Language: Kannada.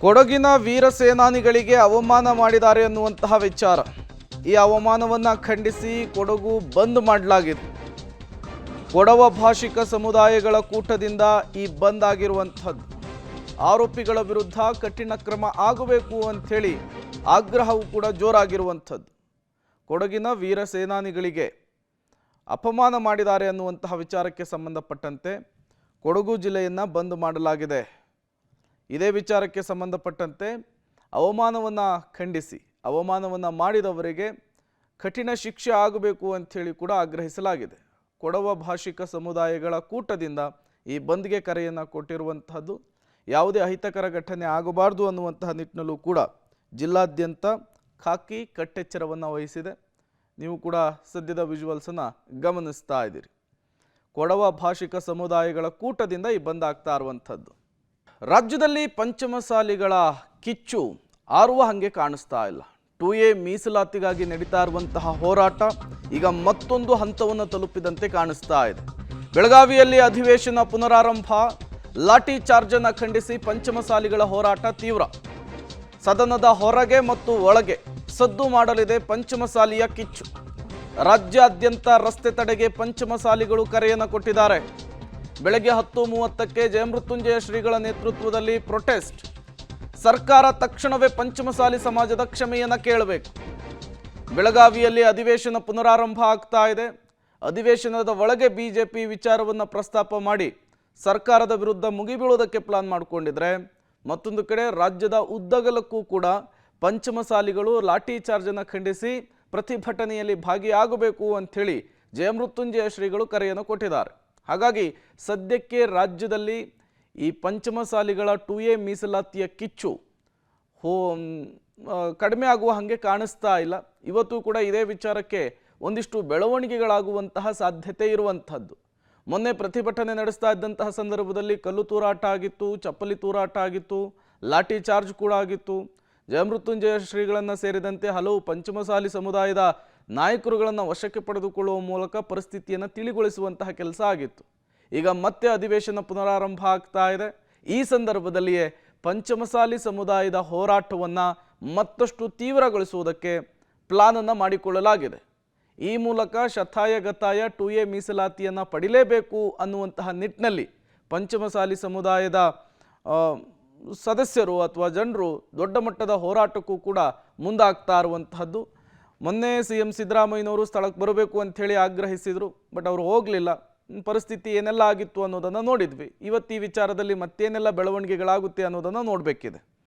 ಕೊಡಗಿನ ವೀರ ಸೇನಾನಿಗಳಿಗೆ ಅವಮಾನ ಮಾಡಿದ್ದಾರೆ ಅನ್ನುವಂತಹ ವಿಚಾರ. ಈ ಅವಮಾನವನ್ನು ಖಂಡಿಸಿ ಕೊಡಗು ಬಂದ್ ಮಾಡಲಾಗಿದೆ. ಕೊಡವ ಭಾಷಿಕ ಸಮುದಾಯಗಳ ಕೂಟದಿಂದ ಈ ಬಂದ್ ಆಗಿರುವಂಥದ್ದು. ಆರೋಪಿಗಳ ವಿರುದ್ಧ ಕಠಿಣ ಕ್ರಮ ಆಗಬೇಕು ಅಂಥೇಳಿ ಆಗ್ರಹವೂ ಕೂಡ ಜೋರಾಗಿರುವಂಥದ್ದು. ಕೊಡಗಿನ ವೀರ ಸೇನಾನಿಗಳಿಗೆ ಅಪಮಾನ ಮಾಡಿದ್ದಾರೆ ಅನ್ನುವಂತಹ ವಿಚಾರಕ್ಕೆ ಸಂಬಂಧಪಟ್ಟಂತೆ ಕೊಡಗು ಜಿಲ್ಲೆಯನ್ನು ಬಂದ್ ಮಾಡಲಾಗಿದೆ. ಇದೇ ವಿಚಾರಕ್ಕೆ ಸಂಬಂಧಪಟ್ಟಂತೆ ಅವಮಾನವನ್ನು ಖಂಡಿಸಿ ಅವಮಾನವನ್ನು ಮಾಡಿದವರಿಗೆ ಕಠಿಣ ಶಿಕ್ಷೆ ಆಗಬೇಕು ಅಂಥೇಳಿ ಕೂಡ ಆಗ್ರಹಿಸಲಾಗಿದೆ. ಕೊಡವ ಭಾಷಿಕ ಸಮುದಾಯಗಳ ಕೂಟದಿಂದ ಈ ಬಂದ್ಗೆ ಕರೆಯನ್ನು ಕೊಟ್ಟಿರುವಂತಹದ್ದು. ಯಾವುದೇ ಅಹಿತಕರ ಘಟನೆ ಆಗಬಾರ್ದು ಅನ್ನುವಂತಹ ನಿಟ್ಟಿನಲ್ಲೂ ಕೂಡ ಜಿಲ್ಲಾದ್ಯಂತ ಖಾಕಿ ಕಟ್ಟೆಚ್ಚರವನ್ನು ವಹಿಸಿದೆ. ನೀವು ಕೂಡ ಸದ್ಯದ ವಿಜುವಲ್ಸನ್ನು ಗಮನಿಸ್ತಾ ಇದ್ದೀರಿ. ಕೊಡವ ಭಾಷಿಕ ಸಮುದಾಯಗಳ ಕೂಟದಿಂದ ಈ ಬಂದ್ ಆಗ್ತಾ ಇರುವಂಥದ್ದು. ರಾಜ್ಯದಲ್ಲಿ ಪಂಚಮಸಾಲಿಗಳ ಕಿಚ್ಚು ಆರುವ ಹಾಗೆ ಕಾಣಿಸ್ತಾ ಇಲ್ಲ. 2A ಮೀಸಲಾತಿಗಾಗಿ ನಡೀತಾ ಇರುವಂತಹ ಹೋರಾಟ ಈಗ ಮತ್ತೊಂದು ಹಂತವನ್ನು ತಲುಪಿದಂತೆ ಕಾಣಿಸ್ತಾ ಇದೆ. ಬೆಳಗಾವಿಯಲ್ಲಿ ಅಧಿವೇಶನ ಪುನರಾರಂಭ, ಲಾಠಿ ಚಾರ್ಜನ್ನು ಖಂಡಿಸಿ ಪಂಚಮಸಾಲಿಗಳ ಹೋರಾಟ ತೀವ್ರ. ಸದನದ ಹೊರಗೆ ಮತ್ತು ಒಳಗೆ ಸದ್ದು ಮಾಡಲಿದೆ ಪಂಚಮಸಾಲಿಯ ಕಿಚ್ಚು. ರಾಜ್ಯಾದ್ಯಂತ ರಸ್ತೆ ತಡೆಗೆ ಪಂಚಮಸಾಲಿಗಳು ಕರೆಯನ್ನು ಕೊಟ್ಟಿದ್ದಾರೆ. ಬೆಳಗ್ಗೆ 10:30ಕ್ಕೆ ಜಯಮೃತ್ಯುಂಜಯ ಶ್ರೀಗಳ ನೇತೃತ್ವದಲ್ಲಿ ಪ್ರೊಟೆಸ್ಟ್. ಸರ್ಕಾರ ತಕ್ಷಣವೇ ಪಂಚಮಸಾಲಿ ಸಮಾಜದ ಕ್ಷಮೆಯನ್ನು ಕೇಳಬೇಕು. ಬೆಳಗಾವಿಯಲ್ಲಿ ಅಧಿವೇಶನ ಪುನರಾರಂಭ ಆಗ್ತಾ ಇದೆ. ಅಧಿವೇಶನದ ಒಳಗೆ ಬಿಜೆಪಿ ವಿಚಾರವನ್ನು ಪ್ರಸ್ತಾಪ ಮಾಡಿ ಸರ್ಕಾರದ ವಿರುದ್ಧ ಮುಗಿಬೀಳೋದಕ್ಕೆ ಪ್ಲಾನ್ ಮಾಡಿಕೊಂಡಿದ್ರೆ, ಮತ್ತೊಂದು ಕಡೆ ರಾಜ್ಯದ ಉದ್ದಗಲಕ್ಕೂ ಕೂಡ ಪಂಚಮಸಾಲಿಗಳು ಲಾಠಿ ಚಾರ್ಜನ್ನು ಖಂಡಿಸಿ ಪ್ರತಿಭಟನೆಯಲ್ಲಿ ಭಾಗಿಯಾಗಬೇಕು ಅಂಥೇಳಿ ಜಯಮೃತ್ಯುಂಜಯ ಶ್ರೀಗಳು ಕರೆಯನ್ನು ಕೊಟ್ಟಿದ್ದಾರೆ. ಹಾಗಾಗಿ ಸದ್ಯಕ್ಕೆ ರಾಜ್ಯದಲ್ಲಿ ಈ ಪಂಚಮಸಾಲಿಗಳ 2A ಮೀಸಲಾತಿಯ ಕಿಚ್ಚು ಕಡಿಮೆ ಆಗುವ ಹಾಗೆ ಕಾಣಿಸ್ತಾ ಇಲ್ಲ. ಇವತ್ತು ಕೂಡ ಇದೇ ವಿಚಾರಕ್ಕೆ ಒಂದಿಷ್ಟು ಬೆಳವಣಿಗೆಗಳಾಗುವಂತಹ ಸಾಧ್ಯತೆ ಇರುವಂಥದ್ದು. ಮೊನ್ನೆ ಪ್ರತಿಭಟನೆ ನಡೆಸ್ತಾ ಇದ್ದಂತಹ ಸಂದರ್ಭದಲ್ಲಿ ಕಲ್ಲು ತೂರಾಟ ಆಗಿತ್ತು, ಚಪ್ಪಲಿ ತೂರಾಟ ಆಗಿತ್ತು, ಲಾಠಿ ಚಾರ್ಜ್ ಕೂಡ ಆಗಿತ್ತು. ಜಯಮೃತ್ಯುಂಜಯ ಶ್ರೀಗಳನ್ನು ಸೇರಿದಂತೆ ಹಲವು ಪಂಚಮಸಾಲಿ ಸಮುದಾಯದ ನಾಯಕರುಗಳನ್ನು ವಶಕ್ಕೆ ಪಡೆದುಕೊಳ್ಳುವ ಮೂಲಕ ಪರಿಸ್ಥಿತಿಯನ್ನು ತಿಳಿಗೊಳಿಸುವಂತಹ ಕೆಲಸ ಆಗಿತ್ತು. ಈಗ ಮತ್ತೆ ಅಧಿವೇಶನ ಪುನರಾರಂಭ ಆಗ್ತಾ ಇದೆ. ಈ ಸಂದರ್ಭದಲ್ಲಿಯೇ ಪಂಚಮಸಾಲಿ ಸಮುದಾಯದ ಹೋರಾಟವನ್ನು ಮತ್ತಷ್ಟು ತೀವ್ರಗೊಳಿಸುವುದಕ್ಕೆ ಪ್ಲಾನನ್ನು ಮಾಡಿಕೊಳ್ಳಲಾಗಿದೆ. ಈ ಮೂಲಕ ಶತಾಯಗತಾಯ 2A ಮೀಸಲಾತಿಯನ್ನು ಪಡಿಲೇಬೇಕು ಅನ್ನುವಂತಹ ನಿಟ್ಟಿನಲ್ಲಿ ಪಂಚಮಸಾಲಿ ಸಮುದಾಯದ ಸದಸ್ಯರು ಅಥವಾ ಜನರು ದೊಡ್ಡ ಮಟ್ಟದ ಹೋರಾಟಕ್ಕೂ ಕೂಡ ಮುಂದಾಗ್ತಾ ಇರುವಂತಹದ್ದು. ಮೊನ್ನೆ CM ಸಿದ್ದರಾಮಯ್ಯನವರು ಸ್ಥಳಕ್ಕೆ ಬರಬೇಕು ಅಂಥೇಳಿ ಆಗ್ರಹಿಸಿದರು, ಬಟ್ ಅವರು ಹೋಗಲಿಲ್ಲ. ಪರಿಸ್ಥಿತಿ ಏನೆಲ್ಲ ಆಗಿತ್ತು ಅನ್ನೋದನ್ನು ನೋಡಿದ್ವಿ. ಇವತ್ತು ಈ ವಿಚಾರದಲ್ಲಿ ಮತ್ತೇನೆಲ್ಲ ಬೆಳವಣಿಗೆಗಳಾಗುತ್ತೆ ಅನ್ನೋದನ್ನು ನೋಡಬೇಕಿದೆ.